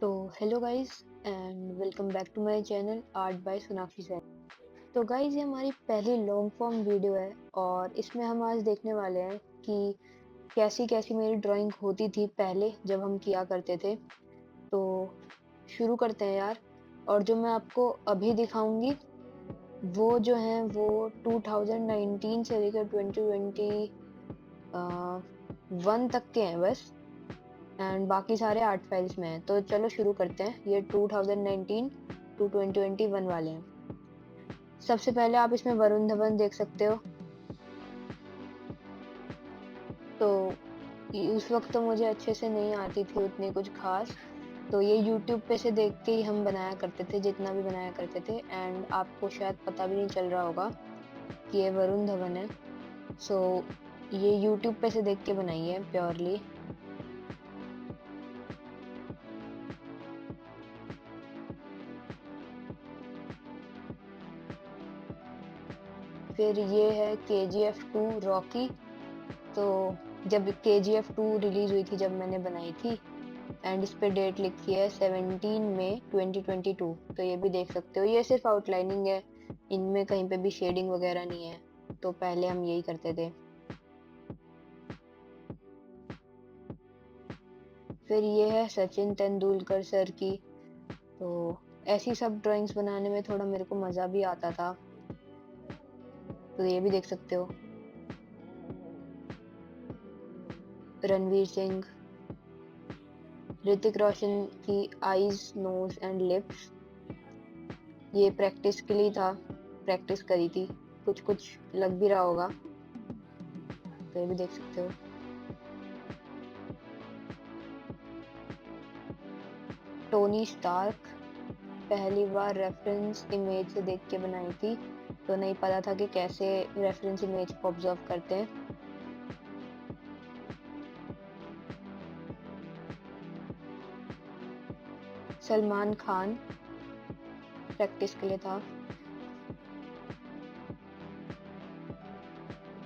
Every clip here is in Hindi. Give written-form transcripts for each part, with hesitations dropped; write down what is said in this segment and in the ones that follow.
तो hello guys and welcome back to my channel art by Sonakshi Sain. तो गाइस ये हमारी पहली लॉन्ग फॉर्म वीडियो है और इसमें हम आज देखने वाले हैं कि कैसी कैसी मेरी ड्राइंग होती थी पहले जब हम किया करते थे। तो शुरू करते हैं यार। और जो मैं आपको अभी दिखाऊंगी वो जो है वो 2019 से लेकर 2021 तक के हैं बस। एंड बाकी सारे आर्ट फाइल्स में हैं। तो चलो शुरू करते हैं। ये 2019 टू 2021 वाले हैं। सबसे पहले आप इसमें वरुण धवन देख सकते हो। तो उस वक्त तो मुझे अच्छे से नहीं आती थी उतनी कुछ खास। तो ये यूट्यूब पे से देख के ही हम बनाया करते थे, जितना भी बनाया करते थे। एंड आपको शायद पता भी नहीं चल रहा होगा कि ये वरुण धवन है। सो ये यूट्यूब पे से देख के बनाई है प्योरली। फिर ये है KGF 2 रॉकी। तो जब KGF 2 रिलीज हुई थी, जब मैंने बनाई थी। एंड इस पे डेट लिखी है 17 मई 2022। तो ये भी देख सकते हो, ये सिर्फ आउटलाइनिंग है, इनमें कहीं पे भी शेडिंग वगैरह नहीं है। तो पहले हम यही करते थे। फिर ये है सचिन तेंदुलकर सर की। तो ऐसी सब ड्राइंग्स बनाने में थोड़ा मेरे को मज़ा भी आता था। तो ये भी देख सकते हो। रणवीर सिंह, ऋतिक रोशन की आईज, नोज एंड लिप्स। ये प्रैक्टिस के लिए था, प्रैक्टिस करी थी। कुछ कुछ लग भी रहा होगा। तो ये भी देख सकते हो। टोनी स्टार्क, पहली बार रेफरेंस इमेज से देख के बनाई थी। तो नहीं पता था कि कैसे रेफरेंस इमेज को ऑब्जर्व करते हैं। सलमान खान, प्रैक्टिस के लिए था।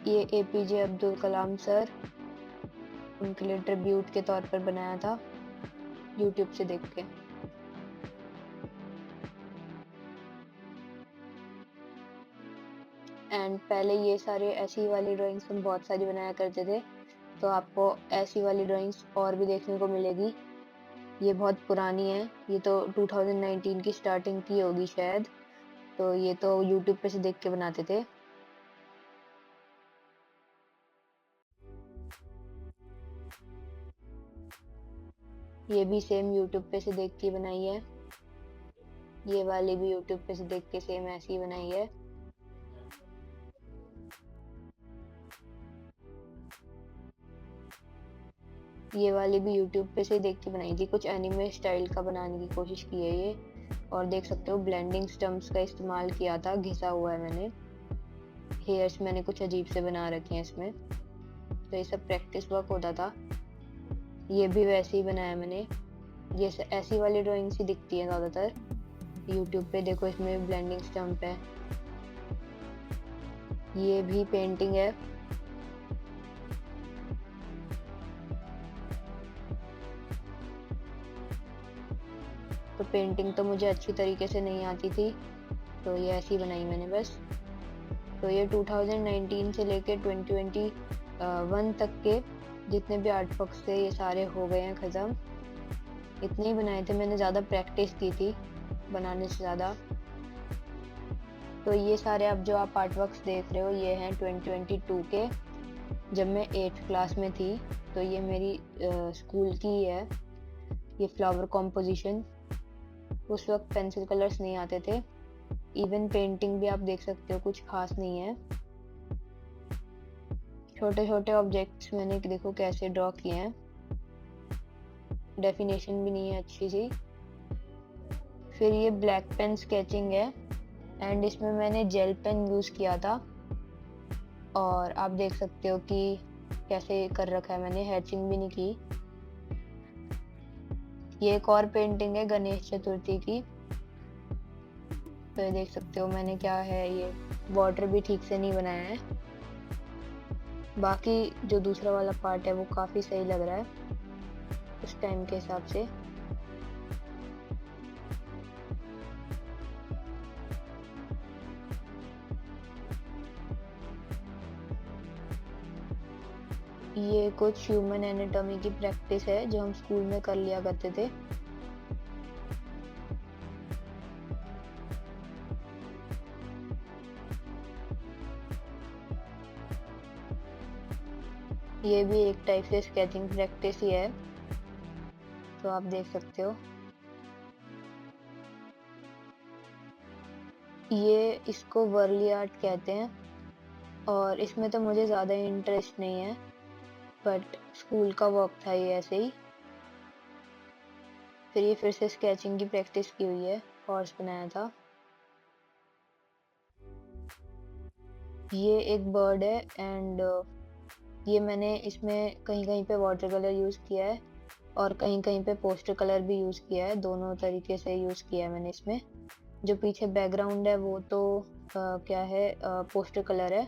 ये APJ अब्दुल कलाम सर, उनके लिए ट्रिब्यूट के तौर पर बनाया था यूट्यूब से देख के। एंड पहले ये सारे ऐसी वाली ड्राइंग्स हम बहुत सारी बनाया करते थे। तो आपको ऐसी वाली ड्राइंग्स और भी देखने को मिलेगी। ये बहुत पुरानी है, ये तो 2019 की स्टार्टिंग की होगी शायद। तो ये तो यूट्यूब पे से देख के बनाते थे। ये भी सेम यूट्यूब पे से देख के बनाई है। ये वाली भी यूट्यूब पे से देख के सेम ऐसी ही बनाई है। ये वाली भी यूट्यूब पे से देख के बनाई थी, कुछ एनिमे स्टाइल का बनाने की कोशिश की है ये। और देख सकते हो ब्लेंडिंग स्टम्प्स का इस्तेमाल किया था, घिसा हुआ है मैंने। हेयर्स मैंने कुछ अजीब से बना रखे हैं इसमें। तो ये सब प्रैक्टिस वर्क होता था। ये भी वैसे ही बनाया मैंने। ये ऐसी वाली ड्राइंग्स ही दिखती है ज़्यादातर यूट्यूब पे। देखो इसमें ब्लेंडिंग स्टम्प है। ये भी पेंटिंग है। तो पेंटिंग तो मुझे अच्छी तरीके से नहीं आती थी, तो ये ऐसी बनाई मैंने बस। तो ये 2019 से लेके 2021 तक के जितने भी आर्ट वर्क्स थे ये सारे हो गए हैं ख़त्म। इतने ही बनाए थे मैंने, ज़्यादा प्रैक्टिस की थी बनाने से ज़्यादा। तो ये सारे अब जो आप आर्ट वर्क्स देख रहे हो ये हैं 2022 के, जब मैं 8th क्लास में थी। तो ये मेरी स्कूल की है। ये फ्लावर कॉम्पोजिशन। उस वक्त पेंसिल कलर्स नहीं आते थे। इवन पेंटिंग भी आप देख सकते हो, कुछ खास नहीं है। छोटे छोटे ऑब्जेक्ट्स मैंने देखो कैसे ड्रॉ किए हैं। डेफिनेशन भी नहीं है अच्छी सी। फिर ये ब्लैक पेन स्केचिंग है एंड इसमें मैंने जेल पेन यूज़ किया था। और आप देख सकते हो कि कैसे कर रखा है मैंने, हैचिंग भी नहीं की। ये एक और पेंटिंग है गणेश चतुर्थी की। तो ये देख सकते हो मैंने क्या है, ये बॉर्डर भी ठीक से नहीं बनाया है। बाकी जो दूसरा वाला पार्ट है वो काफ़ी सही लग रहा है उस टाइम के हिसाब से। ये कुछ ह्यूमन एनाटॉमी की प्रैक्टिस है जो हम स्कूल में कर लिया करते थे। ये भी एक टाइप से स्केचिंग प्रैक्टिस ही है, तो आप देख सकते हो। ये इसको वर्ली आर्ट कहते हैं और इसमें तो मुझे ज़्यादा इंटरेस्ट नहीं है, बट स्कूल का वर्क था ये ऐसे ही। फिर ये फिर से स्केचिंग की प्रैक्टिस की हुई है, हॉर्स बनाया था। ये एक बर्ड है एंड ये मैंने इसमें कहीं कहीं पे वाटर कलर यूज़ किया है और कहीं कहीं पे पोस्टर कलर भी यूज़ किया है, दोनों तरीके से यूज़ किया है मैंने इसमें। जो पीछे बैकग्राउंड है वो तो क्या है, पोस्टर कलर है,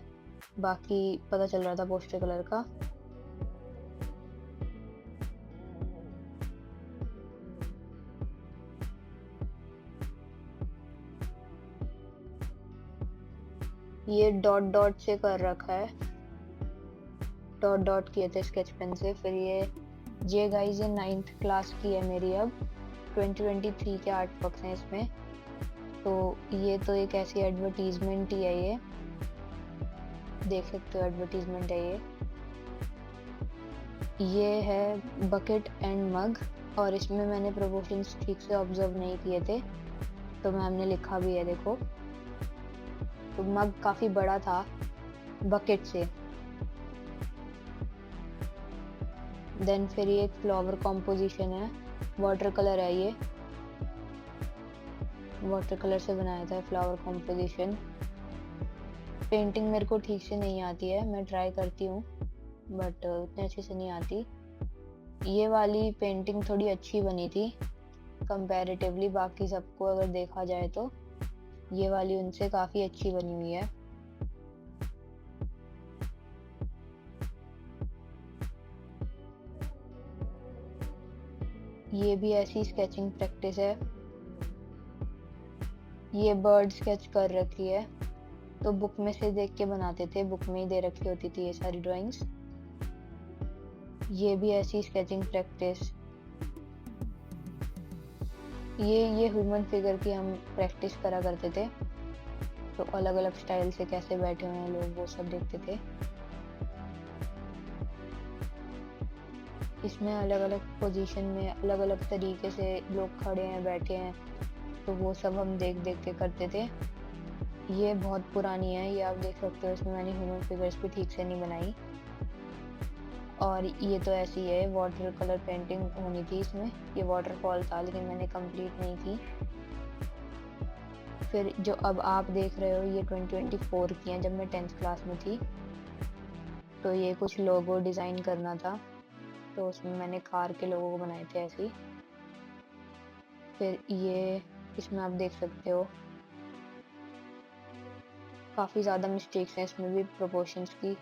बाकी पता चल रहा था पोस्टर कलर का। ये डॉट डॉट से कर रखा है, डॉट डॉट किए थे स्केच पेन से। फिर ये गाइस ये 9th क्लास की है मेरी अब। 2023 के आर्ट वर्क्स हैं इसमें। तो ये तो एक ऐसी एडवर्टीजमेंट ही है, ये देख सकते हो एडवर्टीजमेंट है ये है बकेट एंड मग और इसमें मैंने प्रोपोर्शंस ठीक से ऑब्जर्व नहीं किए थे, तो मैम ने लिखा भी है देखो। तो मग काफ़ी बड़ा था बकेट से। देन फिर ये एक फ्लावर कॉम्पोजिशन है, वाटर कलर है ये, वाटर कलर से बनाया था फ्लावर कॉम्पोजिशन। पेंटिंग मेरे को ठीक से नहीं आती है, मैं ट्राई करती हूँ बट उतने अच्छे से नहीं आती। ये वाली पेंटिंग थोड़ी अच्छी बनी थी कंपैरेटिवली बाकी सबको अगर देखा जाए तो ये वाली उनसे काफ़ी अच्छी बनी हुई है। ये भी ऐसी स्केचिंग प्रैक्टिस है। ये बर्ड स्केच कर रखी है, तो बुक में से देख के बनाते थे, बुक में ही दे रखी होती थी ये सारी ड्राइंग्स। ये भी ऐसी स्केचिंग प्रैक्टिस। ये ह्यूमन फिगर की हम प्रैक्टिस करा करते थे, तो अलग अलग स्टाइल से कैसे बैठे हुए हैं लोग वो सब देखते थे। इसमें अलग अलग पोजीशन में अलग अलग तरीके से लोग खड़े हैं बैठे हैं, तो वो सब हम देख देख के करते थे। ये बहुत पुरानी है, ये आप देख सकते हो, इसमें मैंने ह्यूमन फिगर्स भी ठीक से नहीं बनाई। और ये तो ऐसी है, वाटर कलर पेंटिंग होनी थी इसमें, ये वाटरफॉल था लेकिन मैंने कंप्लीट नहीं की। फिर जो अब आप देख रहे हो ये 2024 की हैं, जब मैं 10th क्लास में थी। तो ये कुछ लोगो डिज़ाइन करना था, तो उसमें मैंने कार के लोगों को बनाए थे ऐसे ही। फिर ये इसमें आप देख सकते हो काफ़ी ज़्यादा मिस्टेक्स हैं इसमें भी प्रोपोर्शंस की।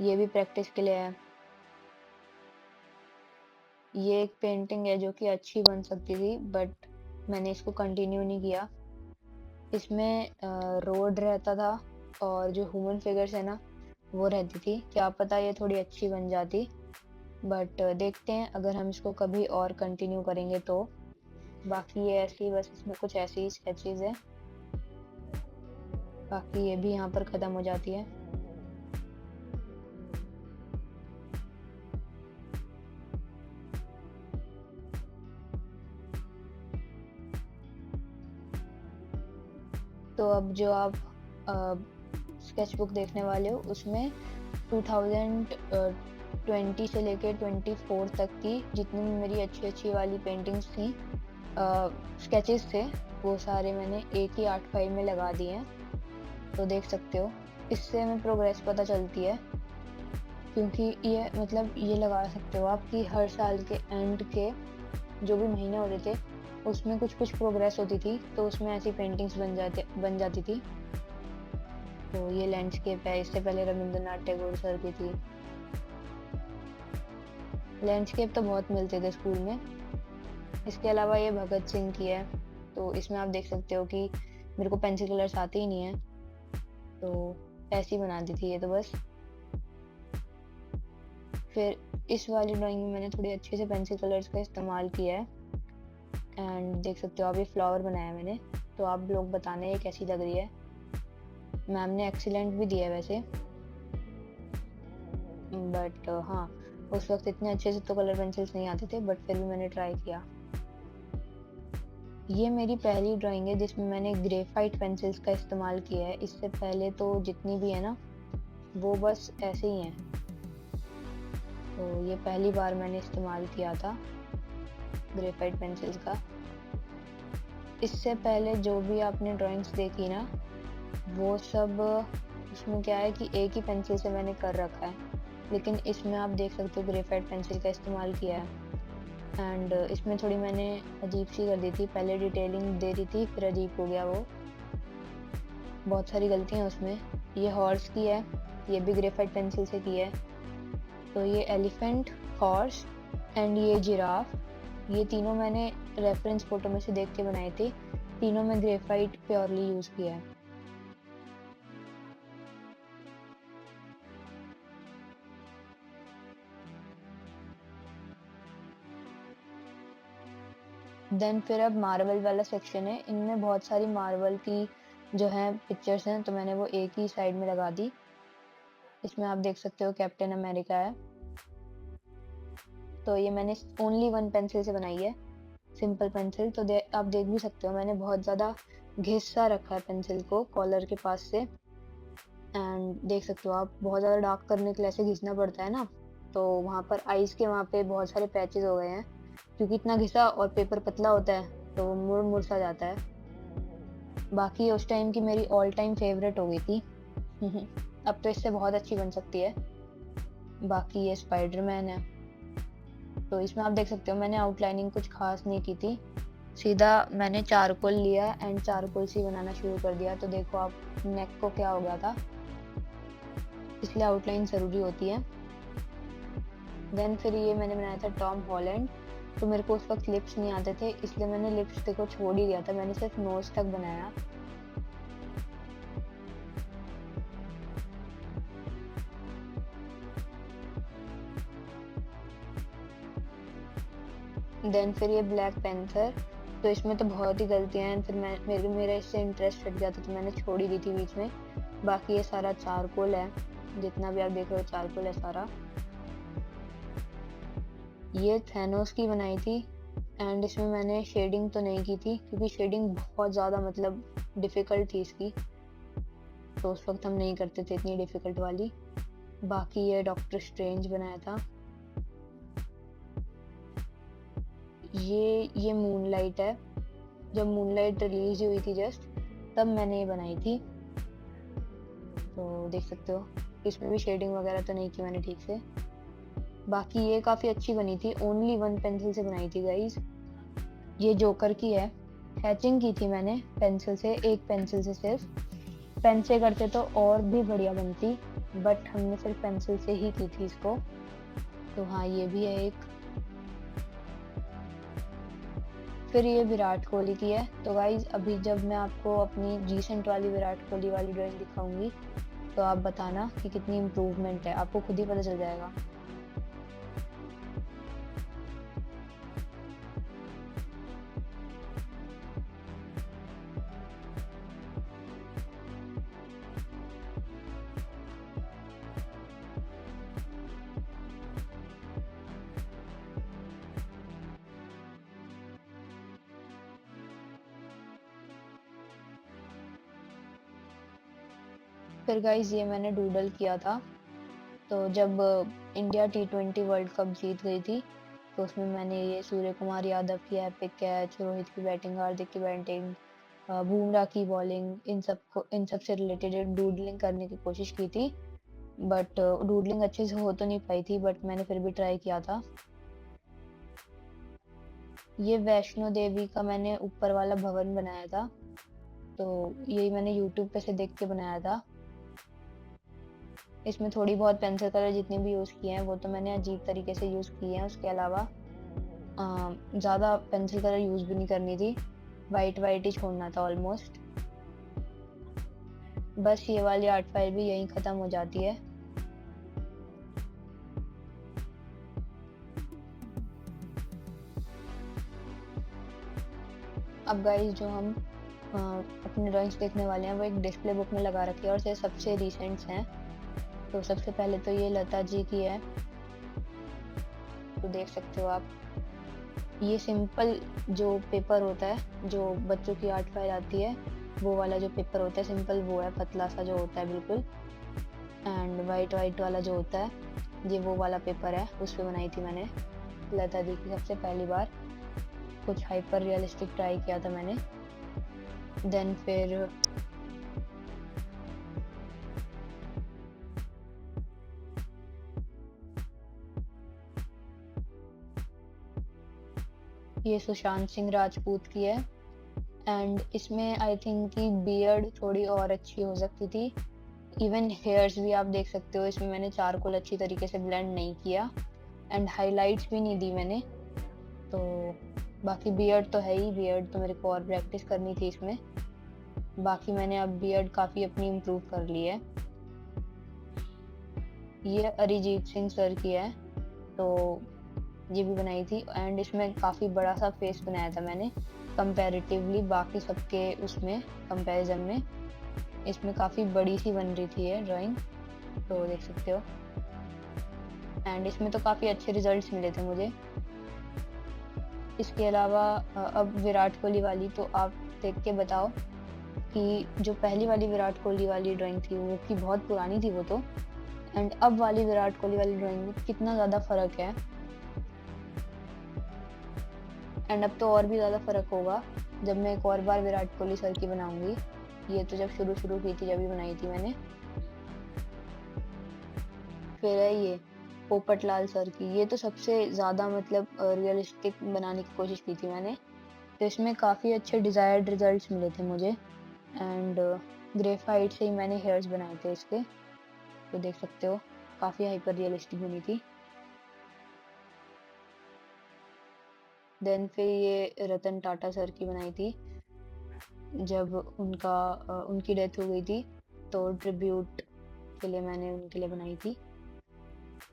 ये भी प्रैक्टिस के लिए है। ये एक पेंटिंग है जो कि अच्छी बन सकती थी बट मैंने इसको कंटिन्यू नहीं किया। इसमें रोड रहता था और जो ह्यूमन फिगर्स है ना वो रहती थी, क्या पता ये थोड़ी अच्छी बन जाती, बट देखते हैं अगर हम इसको कभी और कंटिन्यू करेंगे तो। बाकी ये ऐसी बस इसमें कुछ ऐसी ही स्केचेस है, बाकी ये भी यहाँ पर ख़त्म हो जाती है। तो अब जो आप स्केच बुक देखने वाले हो उसमें 2020 से लेकर 24 तक की जितनी भी मेरी अच्छी अच्छी वाली पेंटिंग्स थी, स्केचेस थे, वो सारे मैंने एक ही आर्ट फाइल में लगा दिए हैं, तो देख सकते हो। इससे हमें प्रोग्रेस पता चलती है, क्योंकि ये मतलब ये लगा सकते हो आप कि हर साल के एंड के जो भी महीने होते थे उसमें कुछ कुछ प्रोग्रेस होती थी, तो उसमें ऐसी पेंटिंग्स बन जाती थी। तो ये लैंडस्केप है, इससे पहले रविंद्रनाथ टैगोर सर की थी। लैंडस्केप तो बहुत मिलते थे स्कूल में। इसके अलावा ये भगत सिंह की है, तो इसमें आप देख सकते हो कि मेरे को पेंसिल कलर्स आते ही नहीं है, तो ऐसी बना दी थी ये तो बस। फिर इस वाली ड्राइंग में मैंने थोड़ी अच्छे से पेंसिल कलर्स का इस्तेमाल किया है एंड देख सकते हो आप ये फ्लावर बनाया मैंने। तो आप लोग बताना ये कैसी लग रही है। मैम ने एक्सीलेंट भी दिया है वैसे, बट हाँ उस वक्त इतने अच्छे से तो कलर पेंसिल्स नहीं आते थे, बट फिर भी मैंने ट्राई किया। ये मेरी पहली ड्राइंग है जिसमें मैंने ग्रेफाइट पेंसिल्स का इस्तेमाल किया है। इससे पहले तो जितनी भी है ना वो बस ऐसे ही हैं। तो ये पहली बार मैंने इस्तेमाल किया था ग्रेफाइट पेंसिल्स का। इससे पहले जो भी आपने ड्राइंग्स देखी ना वो सब उसमें क्या है कि एक ही पेंसिल से मैंने कर रखा है, लेकिन इसमें आप देख सकते हो ग्रेफाइट पेंसिल का इस्तेमाल किया है। एंड इसमें थोड़ी मैंने अजीब सी कर दी थी, पहले डिटेलिंग दे रही थी फिर अजीब हो गया वो, बहुत सारी गलतियाँ उसमें। ये हॉर्स की है, ये भी ग्रेफाइट पेंसिल से की है। तो ये एलिफेंट, हॉर्स एंड ये जिराफ, ये तीनों मैंने रेफरेंस फोटो में से देख के बनाए थे। तीनों में ग्रेफाइट प्योरली यूज़ किया है। देन फिर अब मार्वल वाला सेक्शन है। इनमें बहुत सारी मार्वल की जो है पिक्चर्स हैं, तो मैंने वो एक ही साइड में लगा दी। इसमें आप देख सकते हो कैप्टन अमेरिका है। तो ये मैंने ओनली वन पेंसिल से बनाई है, सिंपल पेंसिल। तो आप देख भी सकते हो मैंने बहुत ज़्यादा घिस सा रखा है पेंसिल को कॉलर के पास से। एंड देख सकते हो आप बहुत ज़्यादा डार्क करने के लिए ऐसे घिसना पड़ता है ना, तो वहाँ पर आइज़ के वहाँ पे बहुत सारे पैचेस हो गए हैं क्योंकि इतना घिसा और पेपर पतला होता है तो वो मुड़ मुड़ सा जाता है। बाकी उस टाइम की मेरी ऑल टाइम फेवरेट हो गई थी। अब तो इससे बहुत अच्छी बन सकती है। बाकी ये स्पाइडरमैन है। तो इसमें आप देख सकते हो मैंने आउटलाइनिंग कुछ खास नहीं की थी, सीधा मैंने चारकोल लिया एंड चारकोल से बनाना शुरू कर दिया। तो देखो आप नेक को क्या हो गया था, इसलिए आउटलाइन ज़रूरी होती है। देन फिर ये मैंने बनाया था टॉम हॉलैंड। तो मेरे को उस वक्त लिप्स नहीं आते थे, इसलिए मैंने लिप्स को छोड़ ही दिया था, मैंने सिर्फ नोज तक बनाया। देन फिर ये ब्लैक पैंथर। तो इसमें तो बहुत ही गलतियां हैं, फिर मेरा इससे इंटरेस्ट हट गया था तो मैंने छोड़ ही दी थी बीच में। बाकी ये सारा चारकोल है, जितना भी आप देख रहे हो चारकोल है सारा। ये थैनोस की बनाई थी एंड इसमें मैंने शेडिंग तो नहीं की थी क्योंकि शेडिंग बहुत ज़्यादा मतलब डिफ़िकल्ट थी इसकी, तो उस वक्त हम नहीं करते थे इतनी डिफ़िकल्ट वाली। बाकी ये डॉक्टर स्ट्रेंज बनाया था। ये मूनलाइट है, जब मूनलाइट रिलीज हुई थी जस्ट तब मैंने ये बनाई थी। तो देख सकते हो इसमें भी शेडिंग वगैरह तो नहीं की मैंने ठीक से। बाकी ये काफ़ी अच्छी बनी थी, ओनली वन पेंसिल से बनाई थी गाइज। ये जोकर की है, हैचिंग की थी मैंने पेंसिल से, एक पेंसिल से सिर्फ। पेन से करते तो और भी बढ़िया बनती, बट हमने सिर्फ पेंसिल से ही की थी इसको। तो हाँ ये भी है एक। फिर ये विराट कोहली की है। तो गाइज अभी जब मैं आपको अपनी रिसेंट वाली विराट कोहली वाली ड्राइंग दिखाऊंगी तो आप बताना कि कितनी इम्प्रूवमेंट है, आपको खुद ही पता चल जाएगा। फिर गाइज ये मैंने डूडल किया था। तो जब इंडिया T20 वर्ल्ड कप जीत गई थी तो उसमें मैंने ये सूर्य कुमार यादव की एपिक कैच, रोहित की बैटिंग, हार्दिक की बैटिंग, बुमराह की बॉलिंग, इन सब से रिलेटेड डूडलिंग करने की कोशिश की थी। बट डूडलिंग अच्छे से हो तो नहीं पाई थी, बट मैंने फिर भी ट्राई किया था। ये वैष्णो देवी का मैंने ऊपर वाला भवन बनाया था। तो यही मैंने यूट्यूब पे से देख के बनाया था। इसमें थोड़ी बहुत पेंसिल कलर जितने भी यूज़ किए हैं वो तो मैंने अजीब तरीके से यूज़ किए हैं। उसके अलावा ज़्यादा पेंसिल कलर यूज़ भी नहीं करनी थी, वाइट वाइट ही छोड़ना था ऑलमोस्ट। बस ये वाली आर्ट फाइल भी यहीं ख़त्म हो जाती है। अब गाइस जो हम अपनी ड्राइंग्स देखने वाले हैं वो एक डिस्प्ले बुक में लगा रखी है और ये सबसे रिसेंट्स हैं। तो सबसे पहले तो ये लता जी की है, तो देख सकते हो आप। ये सिंपल जो पेपर होता है, जो बच्चों की आर्ट फाइल आती है, वो वाला जो पेपर होता है सिंपल वो है, पतला सा जो होता है बिल्कुल। एंड वाइट वाइट वाला जो होता है, ये वो वाला पेपर है, उस पे बनाई थी मैंने लता दी की सबसे पहली बार। कुछ हाइपर रियलिस्टिक ट्राई किया था मैंने। देन फिर ये सुशांत सिंह राजपूत की है। एंड इसमें आई थिंक कि बियर्ड थोड़ी और अच्छी हो सकती थी। इवन हेयर्स भी आप देख सकते हो, इसमें मैंने चारकोल अच्छी तरीके से ब्लेंड नहीं किया एंड हाइलाइट्स भी नहीं दी मैंने। तो बाकी बियर्ड तो है ही, बियर्ड तो मेरे को और प्रैक्टिस करनी थी इसमें। बाकी मैंने अब बियर्ड काफ़ी अपनी इम्प्रूव कर ली है। ये अरिजीत सिंह सर की है, तो ये भी बनाई थी। एंड इसमें काफ़ी बड़ा सा फेस बनाया था मैंने कंपैरेटिवली बाकी सबके उसमें कंपैरिजन में। इसमें काफ़ी बड़ी सी बन रही थी ये ड्राइंग, तो देख सकते हो। एंड इसमें तो काफ़ी अच्छे रिजल्ट्स मिले थे मुझे। इसके अलावा अब विराट कोहली वाली, तो आप देख के बताओ कि जो पहली वाली विराट कोहली वाली ड्राइंग थी वो की बहुत पुरानी थी वो तो, एंड अब वाली विराट कोहली वाली ड्राइंग में कितना ज़्यादा फ़र्क है। एंड अब तो और भी ज़्यादा फ़र्क होगा जब मैं एक और बार विराट कोहली सर की बनाऊंगी। ये तो जब शुरू की थी, जब भी बनाई थी मैंने। फिर है ये पोपटलाल सर की, ये तो सबसे ज़्यादा मतलब रियलिस्टिक बनाने की कोशिश की थी मैंने। तो इसमें काफ़ी अच्छे डिज़ायर्ड रिजल्ट्स मिले थे मुझे। एंड ग्रेफाइट से ही मैंने हेयर्स बनाए थे इसके, तो देख सकते हो काफ़ी हाइपर रियलिस्टिक बनी थी। देन फिर ये रतन टाटा सर की बनाई थी, जब उनकी डेथ हो गई थी, तो ट्रिब्यूट के लिए मैंने उनके लिए बनाई थी।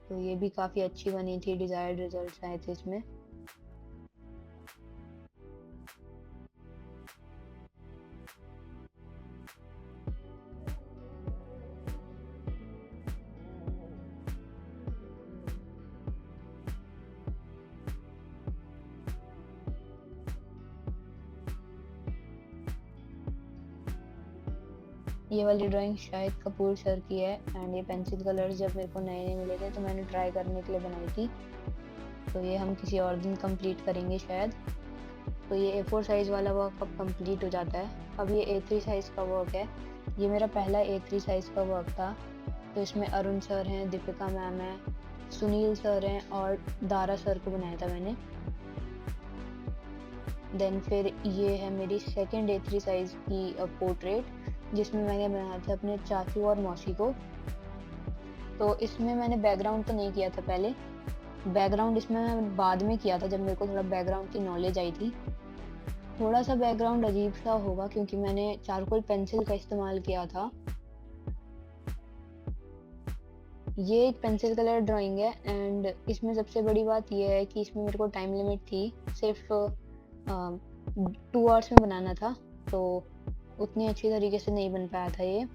तो ये भी काफ़ी अच्छी बनी थी, डिज़ायर्ड रिजल्ट्स आए थे इसमें। ये वाली ड्राइंग शाहिद कपूर सर की है। एंड ये पेंसिल कलर्स जब मेरे को नए नए मिले थे तो मैंने ट्राई करने के लिए बनाई थी। तो ये हम किसी और दिन कंप्लीट करेंगे शायद। तो ये A4 साइज़ वाला वर्क अब कंप्लीट हो जाता है। अब ये A3 साइज़ का वर्क है। ये मेरा पहला A3 साइज़ का वर्क था। तो इसमें अरुण सर हैं, दीपिका मैम है, सुनील सर हैं और दारा सर को बनाया था मैंने। देन फिर ये है मेरी सेकंड A3 साइज़ की पोर्ट्रेट, जिसमें मैंने बनाया था अपने चाचू और मौसी को। तो इसमें मैंने बैकग्राउंड तो नहीं किया था पहले, बैकग्राउंड इसमें मैं बाद में किया था जब मेरे को थोड़ा बैकग्राउंड की नॉलेज आई थी। थोड़ा सा बैकग्राउंड अजीब सा होगा क्योंकि मैंने चारकोल पेंसिल का इस्तेमाल किया था। ये एक पेंसिल कलर ड्राइंग है एंड इसमें सबसे बड़ी बात यह है कि इसमें मेरे को टाइम लिमिट थी, सिर्फ 2 आवर्स में बनाना था, तो उतनी अच्छी तरीके से नहीं बन पाया था ये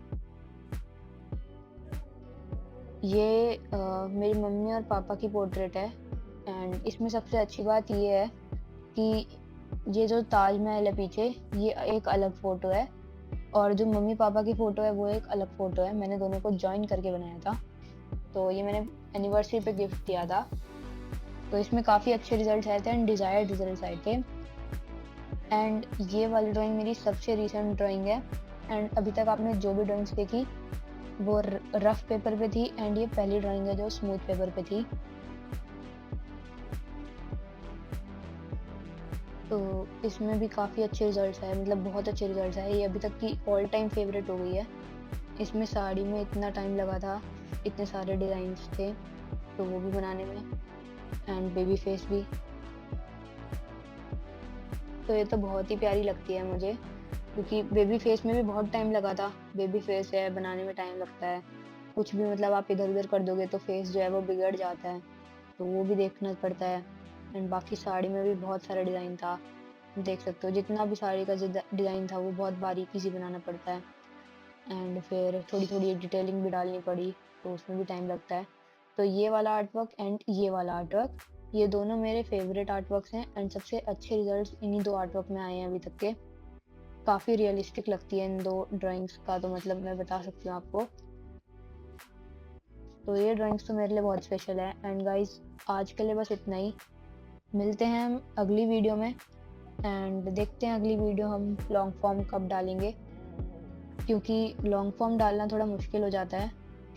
मेरी मम्मी और पापा की पोर्ट्रेट है। एंड इसमें सबसे अच्छी बात ये है कि ये जो ताजमहल है पीछे, ये एक अलग फ़ोटो है और जो मम्मी पापा की फ़ोटो है वो एक अलग फ़ोटो है। मैंने दोनों को जॉइन करके बनाया था, तो ये मैंने एनिवर्सरी पे गिफ्ट किया था। तो इसमें काफ़ी अच्छे रिजल्ट्स आए थे एंड डिज़ायर्ड रिजल्ट्स आए थे। एंड ये वाली ड्राइंग मेरी सबसे रिसेंट ड्राइंग है। एंड अभी तक आपने जो भी ड्राइंग्स देखी वो रफ पेपर पे थी एंड ये पहली ड्राइंग है जो स्मूथ पेपर पे थी। तो इसमें भी काफ़ी अच्छे रिजल्ट्स आए, मतलब बहुत अच्छे रिजल्ट्स आए। ये अभी तक की ऑल टाइम फेवरेट हो गई है। इसमें साड़ी में इतना टाइम लगा था, इतने सारे डिज़ाइंस थे तो वो भी बनाने में, एंड बेबी फेस भी। तो ये तो बहुत ही प्यारी लगती है मुझे क्योंकि बेबी फेस में भी बहुत टाइम लगा था। बेबी फेस है, बनाने में टाइम लगता है, कुछ भी मतलब आप इधर उधर कर दोगे तो फेस जो है वो बिगड़ जाता है, तो वो भी देखना पड़ता है। एंड बाकी साड़ी में भी बहुत सारा डिज़ाइन था, देख सकते हो जितना भी साड़ी का डिज़ाइन था वो बहुत बारीकी से बनाना पड़ता है, एंड फिर थोड़ी-थोड़ी डिटेलिंग भी डालनी पड़ी, तो उसमें भी टाइम लगता है। तो ये वाला आर्ट वर्क एंड ये वाला आर्ट वर्क, ये दोनों मेरे फ़ेवरेट आर्ट वर्क्स हैं एंड सबसे अच्छे रिज़ल्ट्स इन्हीं 2 आर्ट वर्क में आए हैं अभी तक के। काफ़ी रियलिस्टिक लगती है इन 2 ड्राइंग्स का, तो मतलब मैं बता सकती हूँ आपको। तो ये ड्राइंग्स तो मेरे लिए बहुत स्पेशल है एंड गाइज़ आज के लिए बस इतना ही। मिलते हैं हम अगली वीडियो में एंड देखते हैं अगली वीडियो हम लॉन्ग फॉर्म कब डालेंगे, क्योंकि लॉन्ग फॉर्म डालना थोड़ा मुश्किल हो जाता है,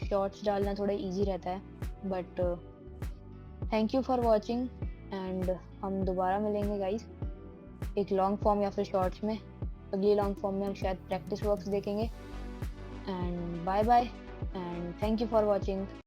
शॉर्ट्स डालना थोड़ा ईज़ी रहता है। But thank you for watching and हम दोबारा मिलेंगे गाइज़, एक लॉन्ग फॉर्म या फिर शॉर्ट्स में। अगली लॉन्ग फॉर्म में हम शायद प्रैक्टिस वर्क्स देखेंगे and bye bye and thank you for watching.